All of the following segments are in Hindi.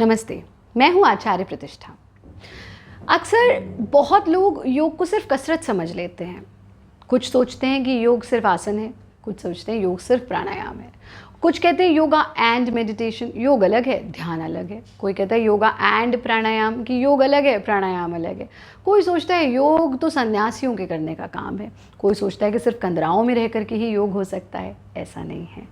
नमस्ते, मैं हूँ आचार्य प्रतिष्ठा। अक्सर बहुत लोग योग को सिर्फ कसरत समझ लेते हैं। कुछ सोचते हैं कि योग सिर्फ आसन है, कुछ सोचते हैं योग सिर्फ प्राणायाम है, कुछ कहते हैं योगा एंड मेडिटेशन, योग अलग है ध्यान अलग है। कोई कहता है योगा एंड प्राणायाम, कि योग अलग है प्राणायाम अलग है। कोई सोचता है योग तो सन्यासियों के करने का काम है। कोई सोचता है कि सिर्फ कंदराओं में रह कर के ही योग हो सकता है। ऐसा नहीं है।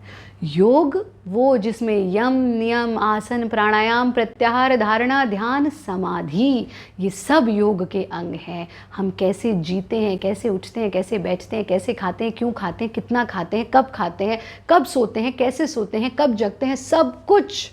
योग वो जिसमें यम नियम आसन प्राणायाम प्रत्याहार धारणा ध्यान समाधि, ये सब योग के अंग हैं। हम कैसे जीते हैं, कैसे उठते हैं, कैसे बैठते हैं, कैसे खाते हैं, क्यों खाते हैं, कितना खाते हैं, कब सोते हैं, कैसे सोते हैं, कब जगते हैं, सब कुछ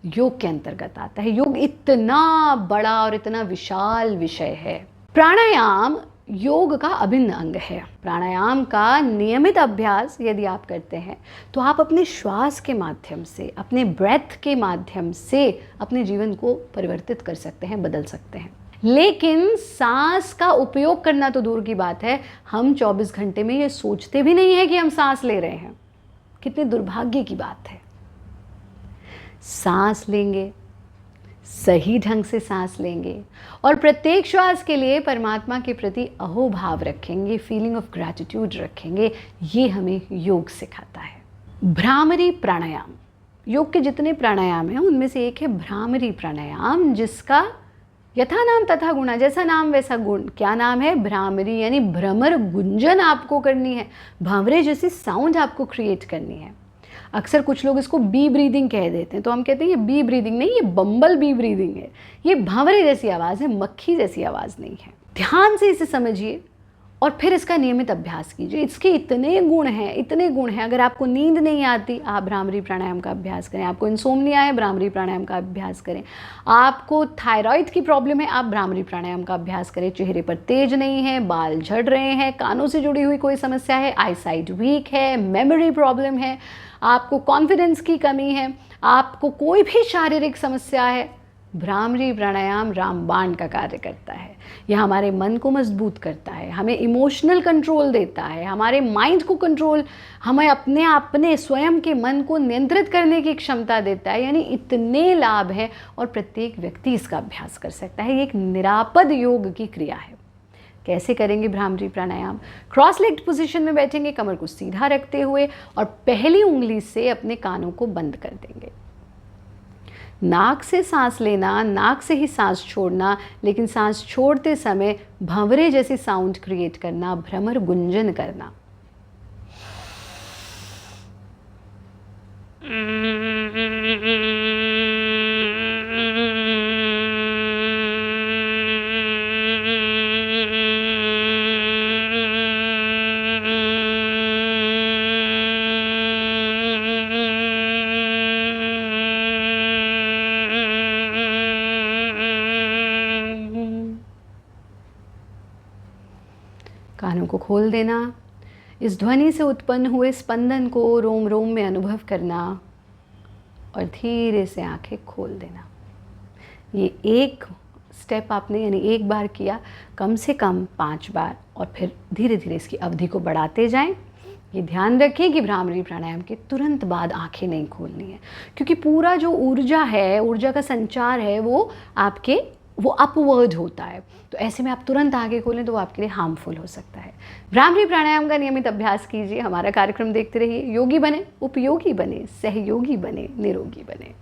योग के अंतर्गत आता है। योग इतना बड़ा और इतना विशाल विषय है। प्राणायाम योग का अभिन्न अंग है। प्राणायाम का नियमित अभ्यास यदि आप करते हैं तो आप अपने श्वास के माध्यम से, अपने ब्रेथ के माध्यम से अपने जीवन को परिवर्तित कर सकते हैं, बदल सकते हैं। लेकिन सांस का उपयोग करना तो दूर की बात है, हम 24 घंटे में ये सोचते भी नहीं है कि हम सांस ले रहे हैं। कितने दुर्भाग्य की बात है। सांस लेंगे, सही ढंग से सांस लेंगे और प्रत्येक श्वास के लिए परमात्मा के प्रति अहोभाव रखेंगे, फीलिंग ऑफ ग्रैटिट्यूड रखेंगे। ये हमें योग सिखाता है। भ्रामरी प्राणायाम, योग के जितने प्राणायाम हैं उनमें से एक है भ्रामरी प्राणायाम, जिसका यथा नाम तथा गुणा, जैसा नाम वैसा गुण। क्या नाम है? भ्रामरी, यानी भ्रमर गुंजन आपको करनी है, भांवरे जैसी साउंड आपको क्रिएट करनी है। अक्सर कुछ लोग इसको बी ब्रीदिंग कह देते हैं, तो हम कहते हैं ये बी ब्रीदिंग नहीं, ये बम्बल बी ब्रीदिंग है। ये भांवरे जैसी आवाज़ है, मक्खी जैसी आवाज़ नहीं है। ध्यान से इसे समझिए और फिर इसका नियमित अभ्यास कीजिए। इसके इतने गुण हैं। अगर आपको नींद नहीं आती, आप भ्रामरी प्राणायाम का अभ्यास करें। आपको इंसोम्निया है, भ्रामरी प्राणायाम का अभ्यास करें। आपको थायराइड की प्रॉब्लम है, आप भ्रामरी प्राणायाम का अभ्यास करें। चेहरे पर तेज नहीं है, बाल झड़ रहे हैं, कानों से जुड़ी हुई कोई समस्या है, आई साइट वीक है, मेमोरी प्रॉब्लम है, आपको कॉन्फिडेंस की कमी है, आपको कोई भी शारीरिक समस्या है, भ्रामरी प्राणायाम रामबाण का कार्य करता है। यह हमारे मन को मजबूत करता है, हमें इमोशनल कंट्रोल देता है, हमारे माइंड को कंट्रोल, हमें अपने स्वयं के मन को नियंत्रित करने की क्षमता देता है। यानी इतने लाभ हैं और प्रत्येक व्यक्ति इसका अभ्यास कर सकता है। ये एक निरापद योग की क्रिया है। कैसे करेंगे भ्रामरी प्राणायाम? क्रॉस लेग्ड पोजीशन में बैठेंगे, कमर को सीधा रखते हुए, और पहली उंगली से अपने कानों को बंद कर देंगे। नाक से सांस लेना, नाक से ही सांस छोड़ना, लेकिन सांस छोड़ते समय भंवरे जैसी साउंड क्रिएट करना, भ्रमर गुंजन करना। कानों को खोल देना, इस ध्वनि से उत्पन्न हुए स्पंदन को रोम रोम में अनुभव करना और धीरे से आंखें खोल देना। ये एक स्टेप आपने यानी एक बार किया, कम से कम 5 बार, और फिर धीरे धीरे इसकी अवधि को बढ़ाते जाएं। ये ध्यान रखें कि भ्रामरी प्राणायाम के तुरंत बाद आंखें नहीं खोलनी है, क्योंकि पूरा जो ऊर्जा है, ऊर्जा का संचार है, वो अपवर्ड होता है। तो ऐसे में आप तुरंत आगे खोलें तो वो आपके लिए हार्मफुल हो सकता है। भ्रामरी प्राणायाम का नियमित अभ्यास कीजिए। हमारा कार्यक्रम देखते रहिए। योगी बने, उपयोगी बने, सहयोगी बने, निरोगी बने।